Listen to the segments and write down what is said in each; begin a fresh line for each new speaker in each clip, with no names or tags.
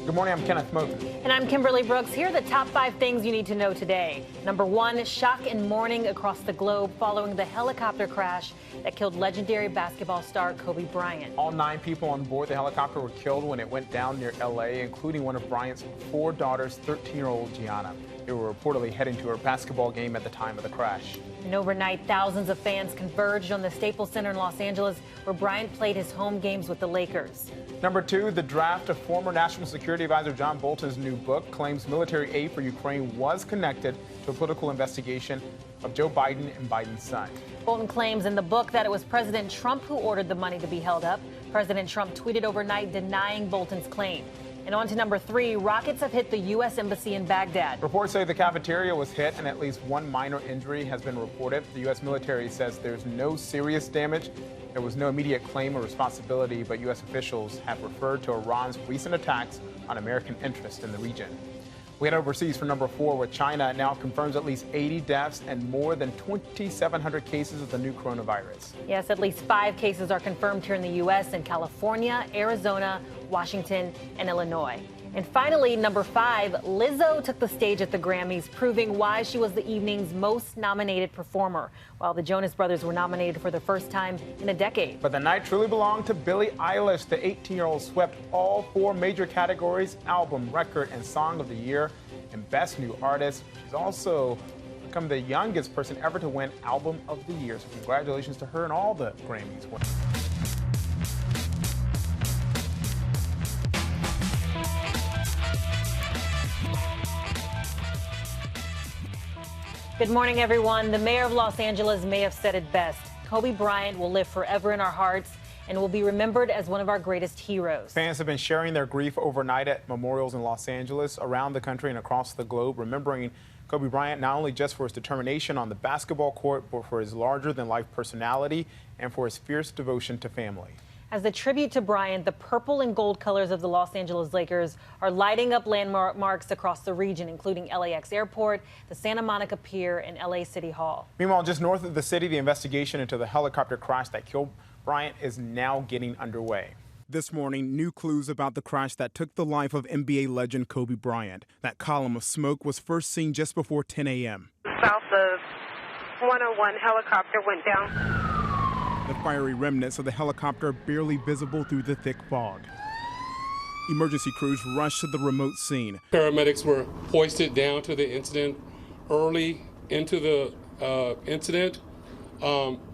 Good morning, I'm Kenneth Moten.
And I'm Kimberly Brooks. Here are the top 5 things you need to know today. Number 1, shock and mourning across the globe following the helicopter crash that killed legendary basketball star Kobe Bryant.
All 9 people on board the helicopter were killed when it went down near L.A., including one of Bryant's 4 daughters, 13-year-old Gianna. They were reportedly heading to her basketball game at the time of the crash.
And overnight, thousands of fans converged on the Staples Center in Los Angeles, where Bryant played his home games with the Lakers.
Number 2, the draft of former National Security Advisor John Bolton's new book claims military aid for Ukraine was connected to a political investigation of Joe Biden and Biden's son.
Bolton claims in the book that it was President Trump who ordered the money to be held up. President Trump tweeted overnight denying Bolton's claim. And on to number 3, rockets have hit the U.S. Embassy in Baghdad.
Reports say the cafeteria was hit and at least 1 minor injury has been reported. The U.S. military says there's no serious damage. There was no immediate claim or responsibility, but U.S. officials have referred to Iran's recent attacks on American interests in the region. We head overseas for number 4, where China now confirms at least 80 deaths and more than 2,700 cases of the new coronavirus.
Yes, at least 5 cases are confirmed here in the U.S. in California, Arizona, Washington, and Illinois. And finally, number 5, Lizzo took the stage at the Grammys, proving why she was the evening's most nominated performer, while the Jonas Brothers were nominated for the first time in a decade.
But the night truly belonged to Billie Eilish. The 18-year-old swept all 4 major categories: album, record, and song of the year, and best new artist. She's also become the youngest person ever to win album of the year. So congratulations to her and all the Grammys winners.
Good morning, everyone. The mayor of Los Angeles may have said it best. Kobe Bryant will live forever in our hearts and will be remembered as one of our greatest heroes.
Fans have been sharing their grief overnight at memorials in Los Angeles, around the country, and across the globe, remembering Kobe Bryant not only just for his determination on the basketball court, but for his larger-than-life personality and for his fierce devotion to family.
As a tribute to Bryant, the purple and gold colors of the Los Angeles Lakers are lighting up landmarks across the region, including LAX Airport, the Santa Monica Pier, and LA City Hall.
Meanwhile, just north of the city, the investigation into the helicopter crash that killed Bryant is now getting underway. This morning, new clues about the crash that took the life of NBA legend Kobe Bryant. That column of smoke was first seen just before 10 a.m.
South of 101, helicopter went down.
The fiery remnants of the helicopter barely visible through the thick fog. Emergency crews rushed to the remote scene.
Paramedics were hoisted down to the incident. Early into the incident,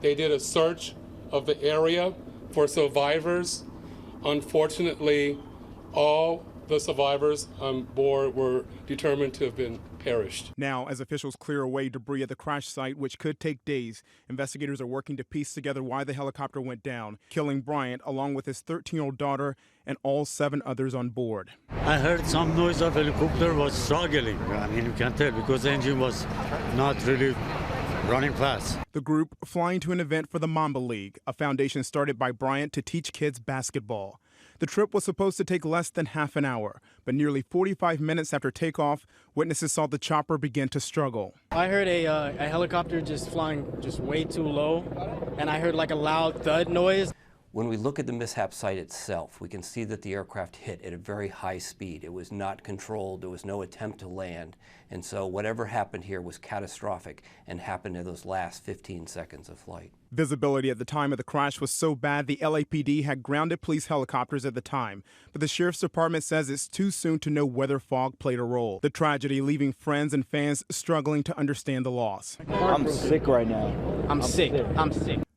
they did a search of the area for survivors. Unfortunately, all the survivors on board were determined to have been perished.
Now, as officials clear away debris at the crash site, which could take days, investigators are working to piece together why the helicopter went down, killing Bryant along with his 13-year-old daughter and all 7 others on board.
I heard some noise of helicopter was struggling. I mean, you can tell because the engine was not really running fast.
The group flying to an event for the Mamba League, a foundation started by Bryant to teach kids basketball. The trip was supposed to take less than half an hour, but nearly 45 minutes after takeoff, witnesses saw the chopper begin to struggle.
I heard a helicopter just flying just way too low, and I heard like a loud thud noise.
When we look at the mishap site itself, we can see that the aircraft hit at a very high speed. It was not controlled. There was no attempt to land. And so whatever happened here was catastrophic and happened in those last 15 seconds of flight.
Visibility at the time of the crash was so bad the LAPD had grounded police helicopters at the time. But the sheriff's department says it's too soon to know whether fog played a role. The tragedy leaving friends and fans struggling to understand the loss.
I'm sick right now.
I'm sick.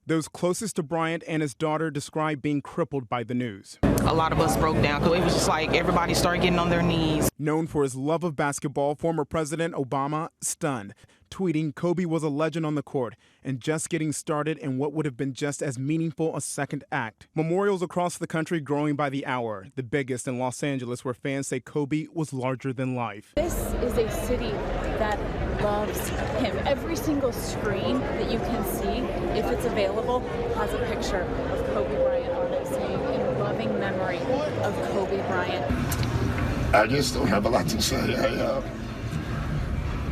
Those closest to Bryant and his daughter described being crippled by the news.
A lot of us broke down because it was just like everybody started getting on their knees.
Known for his love of basketball, former President Obama stunned, tweeting Kobe was a legend on the court and just getting started in what would have been just as meaningful a second act. Memorials across the country growing by the hour, the biggest in Los Angeles, where fans say Kobe was larger than life.
This is a city that loves him. Every single screen that you can see, if it's available, has a picture of Kobe Bryant on it, saying in loving memory of Kobe Bryant.
I just don't have a lot to say.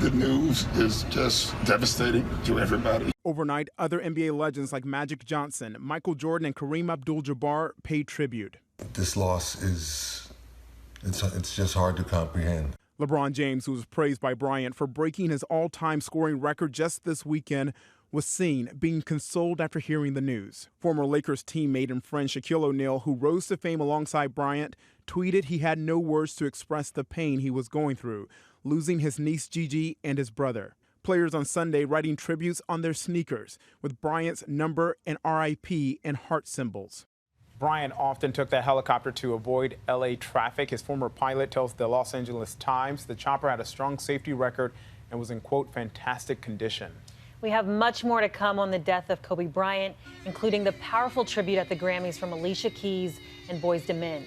The news is just devastating to everybody.
Overnight, other NBA legends like Magic Johnson, Michael Jordan, and Kareem Abdul-Jabbar paid tribute.
This loss
It's just hard to comprehend.
LeBron James, who was praised by Bryant for breaking his all-time scoring record just this weekend, was seen being consoled after hearing the news. Former Lakers teammate and friend Shaquille O'Neal, who rose to fame alongside Bryant, tweeted he had no words to express the pain he was going through, losing his niece Gigi and his brother. Players on Sunday writing tributes on their sneakers with Bryant's number and RIP and heart symbols. Bryant often took that helicopter to avoid LA traffic. His former pilot tells the Los Angeles Times the chopper had a strong safety record and was in, quote, fantastic condition.
We have much more to come on the death of Kobe Bryant, including the powerful tribute at the Grammys from Alicia Keys and Boyz II Men.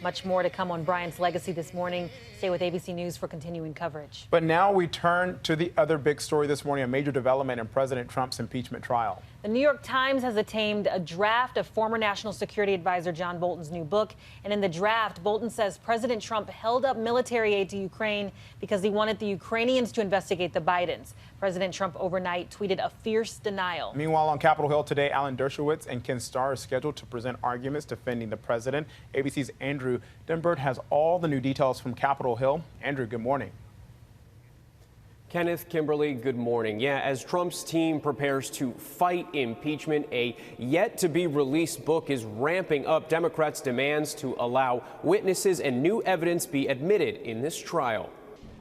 Much more to come on Bryant's legacy this morning. Stay with ABC News for continuing coverage.
But now we turn to the other big story this morning, a major development in President Trump's impeachment trial.
The New York Times has obtained a draft of former National Security Advisor John Bolton's new book. And in the draft, Bolton says President Trump held up military aid to Ukraine because he wanted the Ukrainians to investigate the Bidens. President Trump overnight tweeted a fierce denial.
Meanwhile, on Capitol Hill today, Alan Dershowitz and Ken Starr are scheduled to present arguments defending the president. ABC's Andrew Denbert has all the new details from Capitol Hill. Andrew, good morning.
Kenneth, Kimberly, good morning. Yeah, as Trump's team prepares to fight impeachment, a yet-to-be-released book is ramping up Democrats' demands to allow witnesses and new evidence be admitted in this trial.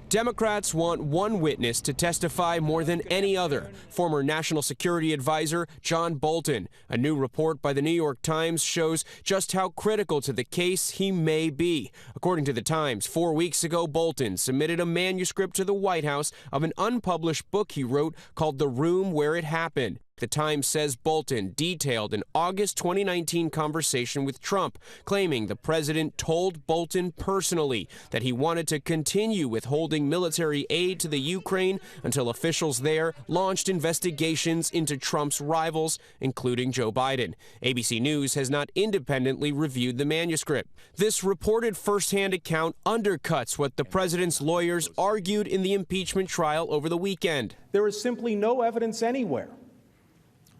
Democrats want one witness to testify more than any other, former National Security Advisor John Bolton. A new report by the New York Times shows just how critical to the case he may be. According to the Times, 4 weeks ago, Bolton submitted a manuscript to the White House of an unpublished book he wrote called The Room Where It Happened. The Times says Bolton detailed an August 2019 conversation with Trump, claiming the president told Bolton personally that he wanted to continue withholding military aid to the Ukraine until officials there launched investigations into Trump's rivals, including Joe Biden. ABC News has not independently reviewed the manuscript. This reported firsthand account undercuts what the president's lawyers argued in the impeachment trial over the weekend.
There is simply no evidence anywhere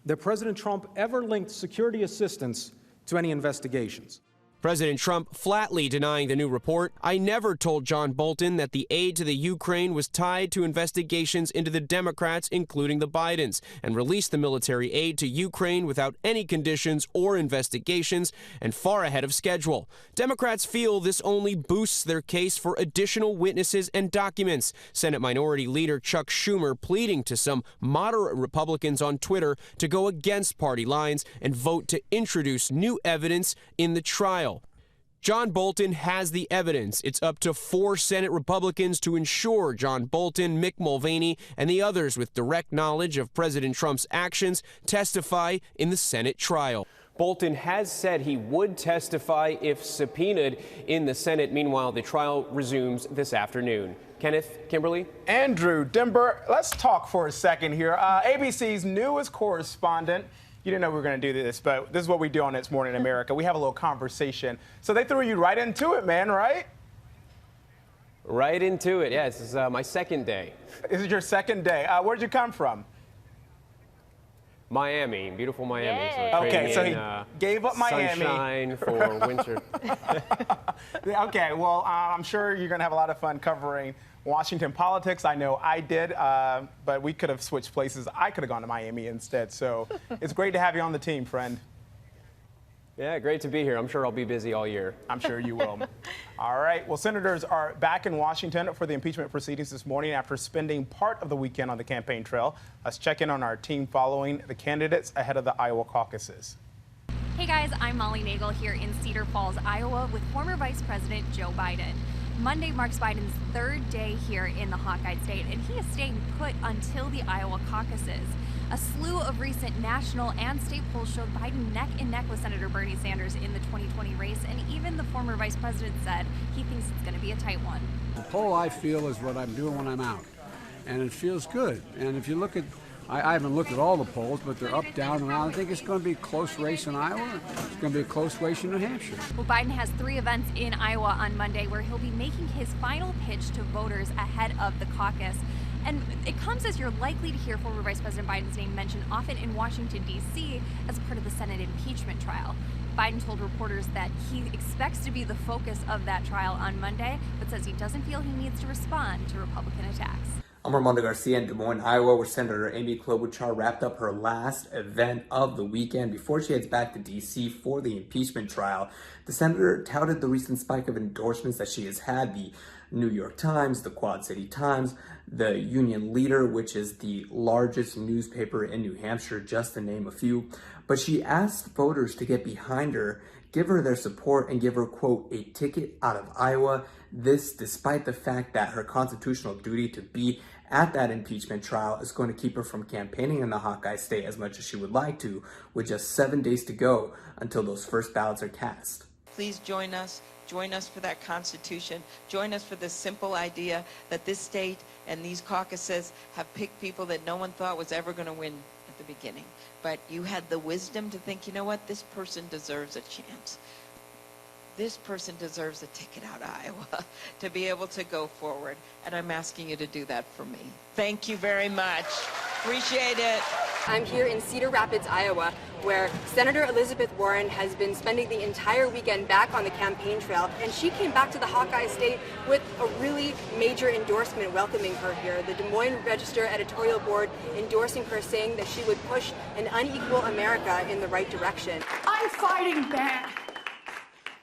that President Trump ever linked security assistance to any investigations.
President Trump flatly denying the new report. I never told John Bolton that the aid to the Ukraine was tied to investigations into the Democrats, including the Bidens, and released the military aid to Ukraine without any conditions or investigations and far ahead of schedule. Democrats feel this only boosts their case for additional witnesses and documents. Senate Minority Leader Chuck Schumer pleading to some moderate Republicans on Twitter to go against party lines and vote to introduce new evidence in the trial. John Bolton has the evidence. It's up to 4 Senate Republicans to ensure John Bolton, Mick Mulvaney, and the others with direct knowledge of President Trump's actions testify in the Senate trial. Bolton has said he would testify if subpoenaed in the Senate. Meanwhile, the trial resumes this afternoon. Kenneth, Kimberly?
Andrew Denbert, let's talk for a second here. ABC's newest correspondent. You didn't know we were going to do this, but this is what we do on It's Morning America. We have a little conversation. So they threw you right into it, man, right?
Right into it, yes. This is my second day.
This is your second day. Where'd you come from?
Miami, beautiful Miami.
So okay, so he gave up Miami.
Sunshine for winter.
Okay, well, I'm sure you're going to have a lot of fun covering Washington politics. I know I did, but we could have switched places. I could have gone to Miami instead. So it's great to have you on the team, friend.
Yeah, great to be here. I'm sure I'll be busy all year.
I'm sure you will. All right. Well, senators are back in Washington for the impeachment proceedings this morning after spending part of the weekend on the campaign trail. Let's check in on our team following the candidates ahead of the Iowa caucuses.
Hey guys, I'm Molly Nagel here in Cedar Falls, Iowa with former Vice President Joe Biden. Monday marks Biden's 3rd day here in the Hawkeye State, and he is staying put until the Iowa caucuses. A slew of recent national and state polls showed Biden neck and neck with Senator Bernie Sanders in the 2020 race, and even the former vice president said he thinks it's going to be a tight one.
The poll, I feel, is what I'm doing when I'm out, and it feels good. And if you look at, I haven't looked at all the polls, but they're up, down, and around. I think it's going to be a close race in Iowa. It's going to be a close race in New Hampshire.
Well, Biden has 3 events in Iowa on Monday where he'll be making his final pitch to voters ahead of the caucus. And it comes as you're likely to hear former Vice President Biden's name mentioned often in Washington, D.C. as part of the Senate impeachment trial. Biden told reporters that he expects to be the focus of that trial on Monday, but says he doesn't feel he needs to respond to Republican attacks.
I'm Armando Garcia in Des Moines, Iowa, where Senator Amy Klobuchar wrapped up her last event of the weekend before she heads back to D.C. for the impeachment trial. The senator touted the recent spike of endorsements that she has had. The New York Times, the Quad City Times, the Union Leader, which is the largest newspaper in New Hampshire, just to name a few. But she asked voters to get behind her, give her their support, and give her, quote, a ticket out of Iowa. This despite the fact that her constitutional duty to be at that impeachment trial is going to keep her from campaigning in the Hawkeye state as much as she would like to, with just 7 days to go until those first ballots are cast.
Please join us for that Constitution. Join us for the simple idea that this state and these caucuses have picked people that no one thought was ever going to win at the beginning. But you had the wisdom to think, you know what, this person deserves a chance. This person deserves a ticket out of Iowa to be able to go forward. And I'm asking you to do that for me. Thank you very much. Appreciate it.
I'm here in Cedar Rapids, Iowa, where Senator Elizabeth Warren has been spending the entire weekend back on the campaign trail. And she came back to the Hawkeye State with a really major endorsement welcoming her here. The Des Moines Register editorial board endorsing her, saying that she would push an unequal America in the right direction.
I'm fighting back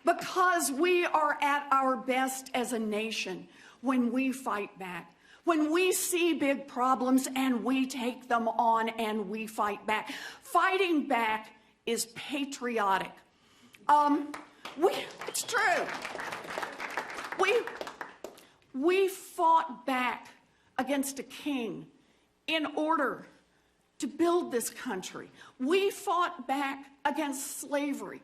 because we are at our best as a nation when we fight back. When we see big problems and we take them on and we fight back. Fighting back is patriotic. It's true. We fought back against a king in order to build this country. We fought back against slavery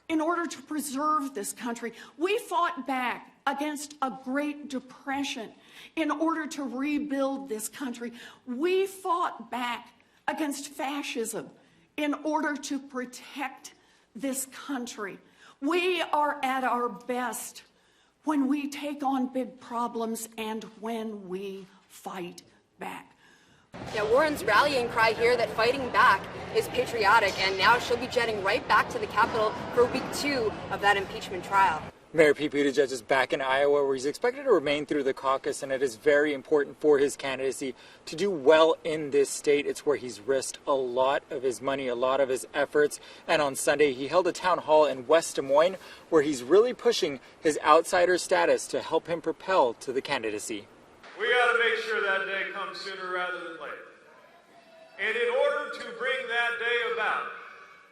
in order to preserve this country. We fought back against a Great Depression in order to rebuild this country. We fought back against fascism in order to protect this country. We are at our best when we take on big problems and when we fight back.
Yeah, Warren's rallying cry here that fighting back is patriotic, and now she'll be jetting right back to the Capitol for week 2 of that impeachment trial.
Mayor Pete Buttigieg is back in Iowa, where he's expected to remain through the caucus, and it is very important for his candidacy to do well in this state. It's where he's risked a lot of his money, a lot of his efforts, and on Sunday he held a town hall in West Des Moines where he's really pushing his outsider status to help him propel to the candidacy.
We got to make sure that day comes sooner rather than later. And in order to bring that day about,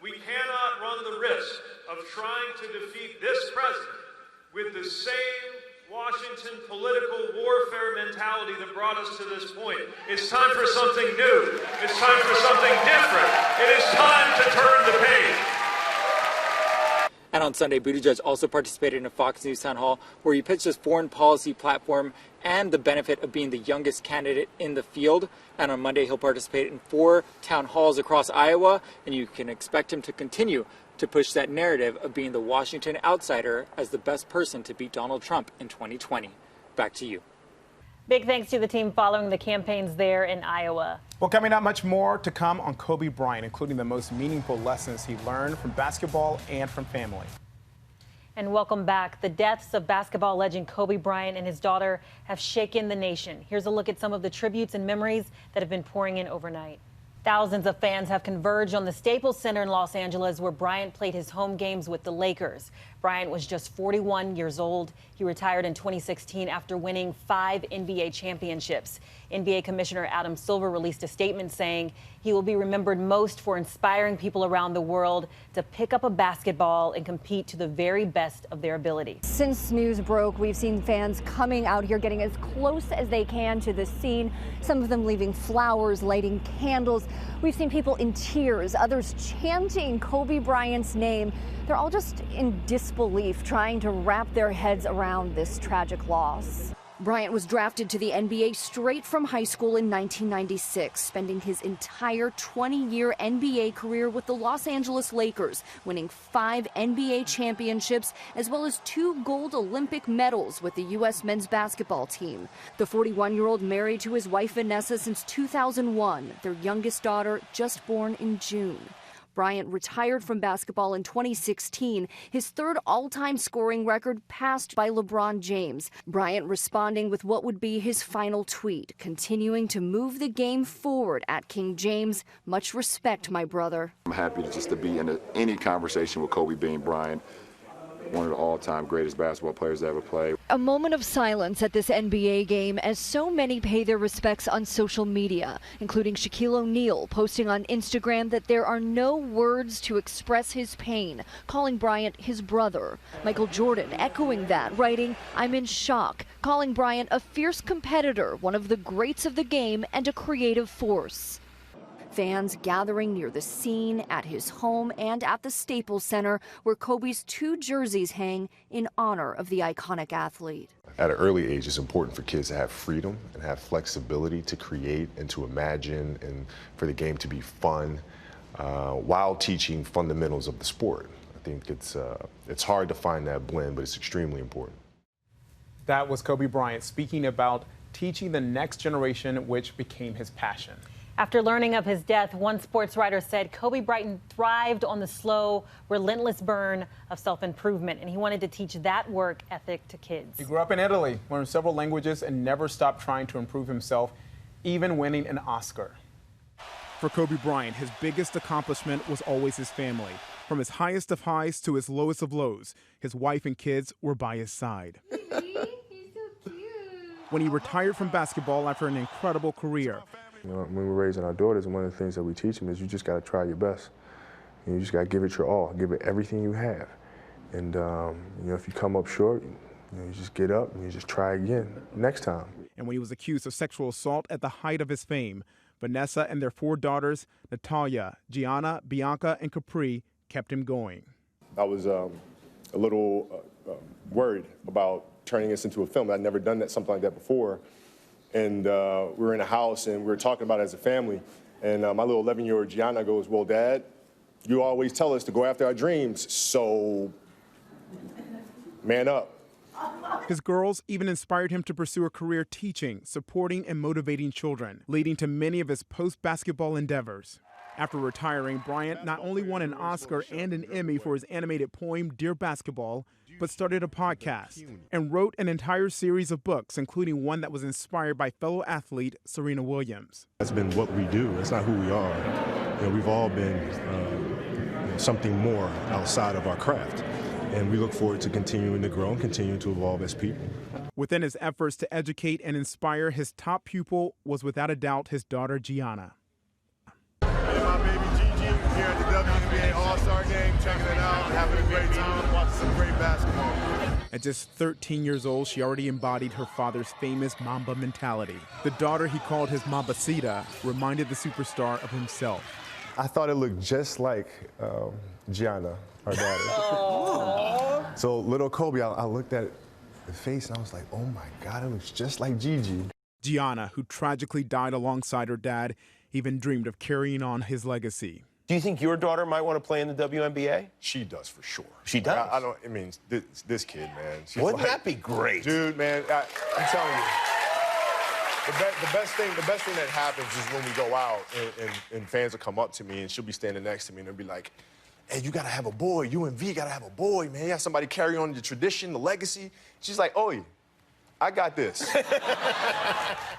we cannot run the risk of trying to defeat this president with the same Washington political warfare mentality that brought us to this point. It's time for something new. It's time for something different. It is time to turn the page.
And on Sunday, Buttigieg also participated in a Fox News town hall where he pitched his foreign policy platform and the benefit of being the youngest candidate in the field. And on Monday, he'll participate in 4 town halls across Iowa, and you can expect him to continue to push that narrative of being the Washington outsider as the best person to beat Donald Trump in 2020. Back to you.
Big thanks to the team following the campaigns there in Iowa.
Well, coming up, much more to come on Kobe Bryant, including the most meaningful lessons he learned from basketball and from family.
And welcome back. The deaths of basketball legend Kobe Bryant and his daughter have shaken the nation. Here's a look at some of the tributes and memories that have been pouring in overnight. Thousands of fans have converged on the Staples Center in Los Angeles, where Bryant played his home games with the Lakers. Bryant was just 41 years old. He retired in 2016 after winning 5 NBA championships. NBA Commissioner Adam Silver released a statement saying he will be remembered most for inspiring people around the world to pick up a basketball and compete to the very best of their ability.
Since news broke, we've seen fans coming out here, getting as close as they can to the scene. Some of them leaving flowers, lighting candles. We've seen people in tears, others chanting Kobe Bryant's name. They're all just in disbelief, trying to wrap their heads around this tragic loss. Bryant was drafted to the NBA straight from high school in 1996, spending his entire 20-year NBA career with the Los Angeles Lakers, winning 5 NBA championships, as well as 2 gold Olympic medals with the U.S. men's basketball team. The 41-year-old married to his wife Vanessa since 2001, their youngest daughter just born in June. Bryant retired from basketball in 2016, his third all-time scoring record passed by LeBron James. Bryant responding with what would be his final tweet, continuing to move the game forward at King James. Much respect, my brother.
I'm happy just to be in any conversation with Kobe Bryant, one of the all-time greatest basketball players to ever play.
A moment of silence at this NBA game as so many pay their respects on social media, including Shaquille O'Neal posting on Instagram that there are no words to express his pain, calling Bryant his brother. Michael Jordan echoing that, writing, "I'm in shock," calling Bryant a fierce competitor, one of the greats of the game and a creative force. Fans gathering near the scene, at his home, and at the Staples Center, where Kobe's 2 jerseys hang in honor of the iconic athlete.
At an early age, it's important for kids to have freedom and have flexibility to create and to imagine, and for the game to be fun while teaching fundamentals of the sport. I think it's hard to find that blend, but it's extremely important.
That was Kobe Bryant speaking about teaching the next generation, which became his passion.
After learning of his death, one sports writer said Kobe Bryant thrived on the slow, relentless burn of self-improvement, and he wanted to teach that work ethic to kids.
He grew up in Italy, learned several languages, and never stopped trying to improve himself, even winning an Oscar. For Kobe Bryant, his biggest accomplishment was always his family. From his highest of highs to his lowest of lows, his wife and kids were by his side. When he retired from basketball after an incredible career,
when we're raising our daughters, one of the things that we teach them is you just got to try your best. You just got to give it your all, give it everything you have. And if you come up short, you just get up and you just try again next time.
And when he was accused of sexual assault at the height of his fame, Vanessa and their 4 daughters, Natalia, Gianna, Bianca, and Capri, kept him going.
I was a little worried about turning this into a film. I'd never done something like that before. And we were in a house and we were talking about it as a family. And my little 11-year-old Gianna goes, "Well, Dad, you always tell us to go after our dreams, so man up."
His girls even inspired him to pursue a career teaching, supporting, and motivating children, leading to many of his post-basketball endeavors. After retiring, Bryant not only won an Oscar and an Emmy for his animated poem, Dear Basketball, but started a podcast and wrote an entire series of books, including one that was inspired by fellow athlete Serena Williams.
That's been what we do. That's not who we are. We've all been something more outside of our craft. And we look forward to continuing to grow and continuing to evolve as people.
Within his efforts to educate and inspire, his top pupil was without a doubt his daughter Gianna.
Hey, my baby Gigi, here at the WNBA All-Star Game, checking it out, having a great time, watching some great basketball.
At just 13 years old, she already embodied her father's famous Mamba mentality. The daughter he called his Mambacita reminded the superstar of himself.
I thought it looked just like Gianna, our daughter. So little Kobe, I looked at the face and I was like, oh my God, it looks just like Gigi.
Gianna, who tragically died alongside her dad, even dreamed of carrying on his legacy.
Do you think your daughter might want to play in the WNBA?
She does for sure.
She does?
I mean, this kid, man.
Wouldn't that be great?
Dude, man, I'm telling you. The best thing that happens is when we go out and fans will come up to me and she'll be standing next to me and they'll be like, "Hey, you gotta have a boy. You and V gotta have a boy, man. You have somebody carry on the tradition, the legacy." She's like, "Oh, I got this."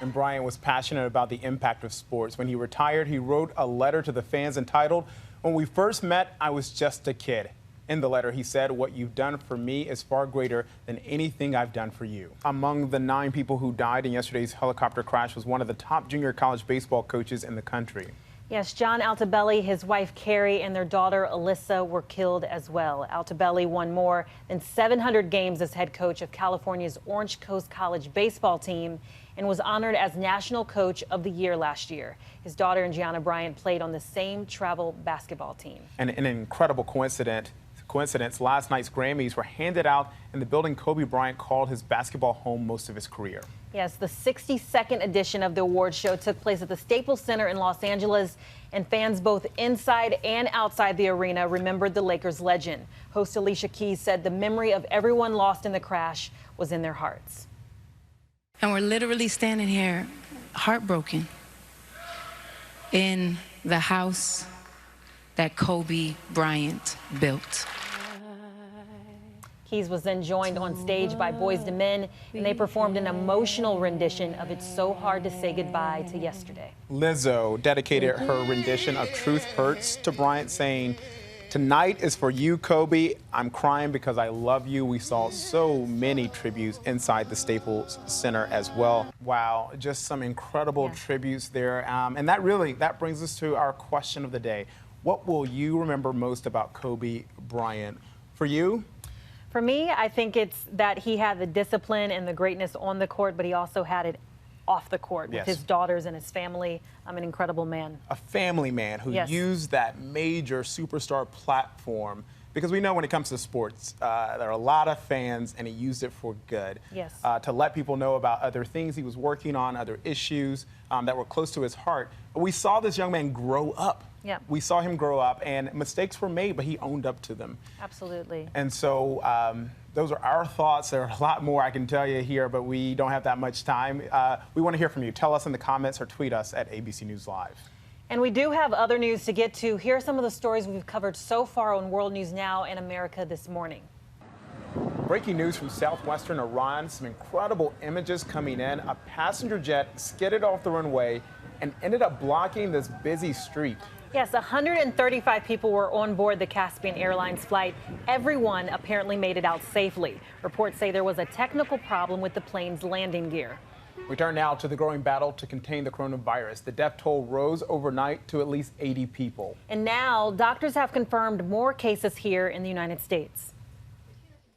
And Bryant was passionate about the impact of sports. When he retired, he wrote a letter to the fans entitled, "When we first met, I was just a kid." In the letter, he said, "What you've done for me is far greater than anything I've done for you." Among the 9 people who died in yesterday's helicopter crash was one of the top junior college baseball coaches in the country.
Yes, John Altobelli, his wife Carrie, and their daughter Alyssa were killed as well. Altobelli won more than 700 games as head coach of California's Orange Coast College baseball team and was honored as National Coach of the Year last year. His daughter and Gianna Bryant played on the same travel basketball team.
And an incredible coincidence, last night's Grammys were handed out in the building Kobe Bryant called his basketball home most of his career.
Yes, the 62nd edition of the awards show took place at the Staples Center in Los Angeles, and fans both inside and outside the arena remembered the Lakers legend. Host Alicia Keys said the memory of everyone lost in the crash was in their hearts.
And we're literally standing here heartbroken in the house that Kobe Bryant built.
Keys was then joined on stage by Boyz II Men, and they performed an emotional rendition of It's So Hard to Say Goodbye to Yesterday.
Lizzo dedicated her rendition of Truth Hurts to Bryant, saying, "Tonight is for you, Kobe. I'm crying because I love you." We saw so many tributes inside the Staples Center as well. Wow, just some incredible tributes there. And that brings us to our question of the day. What will you remember most about Kobe Bryant? For you?
For me, I think it's that he had the discipline and the greatness on the court, but he also had it off the court with his daughters and his family. I'm an incredible man.
A family man who used that major superstar platform, because we know when it comes to sports, there are a lot of fans, and he used it for good.
Yes.
To let people know about other things he was working on, other issues that were close to his heart. We saw this young man grow up.
Yeah.
We saw him grow up, and mistakes were made, but he owned up to them.
Absolutely.
And so those are our thoughts. There are a lot more I can tell you here, but we don't have that much time. We want to hear from you. Tell us in the comments or tweet us at ABC News Live.
And we do have other news to get to. Here are some of the stories we've covered so far on World News Now and America This Morning.
Breaking news from southwestern Iran. Some incredible images coming in. A passenger jet skidded off the runway and ended up blocking this busy street.
Yes, 135 people were on board the Caspian Airlines flight. Everyone apparently made it out safely. Reports say there was a technical problem with the plane's landing gear.
We turn now to the growing battle to contain the coronavirus. The death toll rose overnight to at least 80 people.
And now doctors have confirmed more cases here in the United States.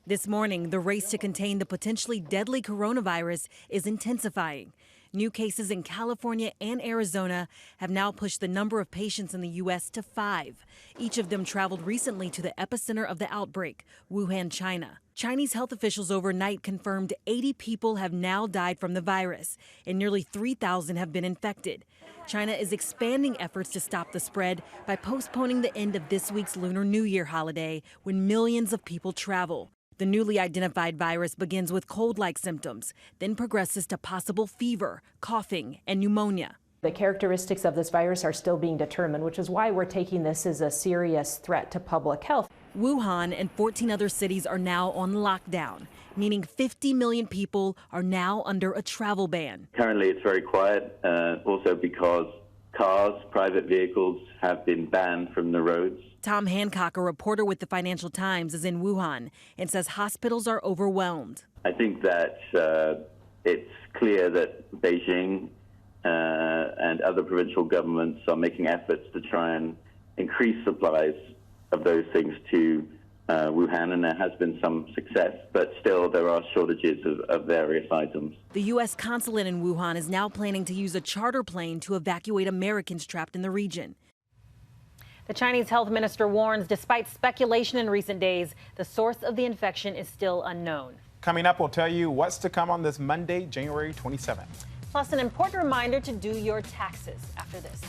This morning, the race to contain the potentially deadly coronavirus is intensifying. New cases in California and Arizona have now pushed the number of patients in the U.S. to 5. Each of them traveled recently to the epicenter of the outbreak, Wuhan, China. Chinese health officials overnight confirmed 80 people have now died from the virus, and nearly 3,000 have been infected. China is expanding efforts to stop the spread by postponing the end of this week's Lunar New Year holiday, when millions of people travel. The newly identified virus begins with cold-like symptoms, then progresses to possible fever, coughing, and pneumonia.
The characteristics of this virus are still being determined, which is why we're taking this as a serious threat to public health.
Wuhan and 14 other cities are now on lockdown, meaning 50 million people are now under a travel ban.
Currently, it's very quiet, also because cars, private vehicles have been banned from the roads.
Tom Hancock, a reporter with the Financial Times, is in Wuhan and says hospitals are overwhelmed.
I think that it's clear that Beijing and other provincial governments are making efforts to try and increase supplies of those things to Wuhan, and there has been some success, but still there are shortages of various items.
The U.S. consulate in Wuhan is now planning to use a charter plane to evacuate Americans trapped in the region.
The Chinese health minister warns, despite speculation in recent days, the source of the infection is still unknown.
Coming up, we'll tell you what's to come on this Monday, January 27th.
Plus, an important reminder to do your taxes after this.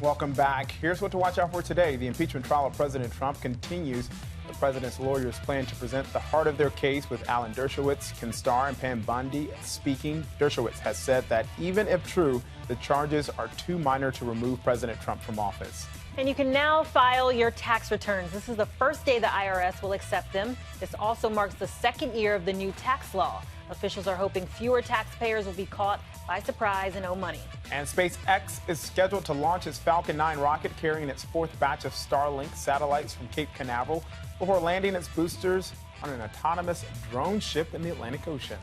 Welcome back. Here's what to watch out for today. The impeachment trial of President Trump continues. The president's lawyers plan to present the heart of their case, with Alan Dershowitz, Ken Starr, and Pam Bondi speaking. Dershowitz has said that even if true, the charges are too minor to remove President Trump from office.
And you can now file your tax returns. This is the first day the IRS will accept them. This also marks the second year of the new tax law. Officials are hoping fewer taxpayers will be caught by surprise and owe money.
And SpaceX is scheduled to launch its Falcon 9 rocket, carrying its fourth batch of Starlink satellites from Cape Canaveral, before landing its boosters on an autonomous drone ship in the Atlantic Ocean.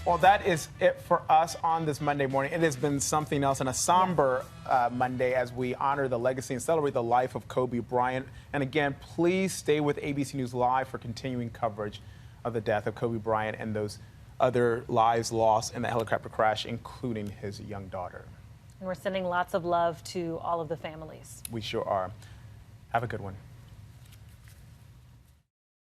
Well, that is it for us on this Monday morning. It has been something else, and a somber Monday as we honor the legacy and celebrate the life of Kobe Bryant. And again, please stay with ABC News Live for continuing coverage of the death of Kobe Bryant and those other lives lost in the helicopter crash, including his young daughter.
And we're sending lots of love to all of the families.
We sure are. Have a good one.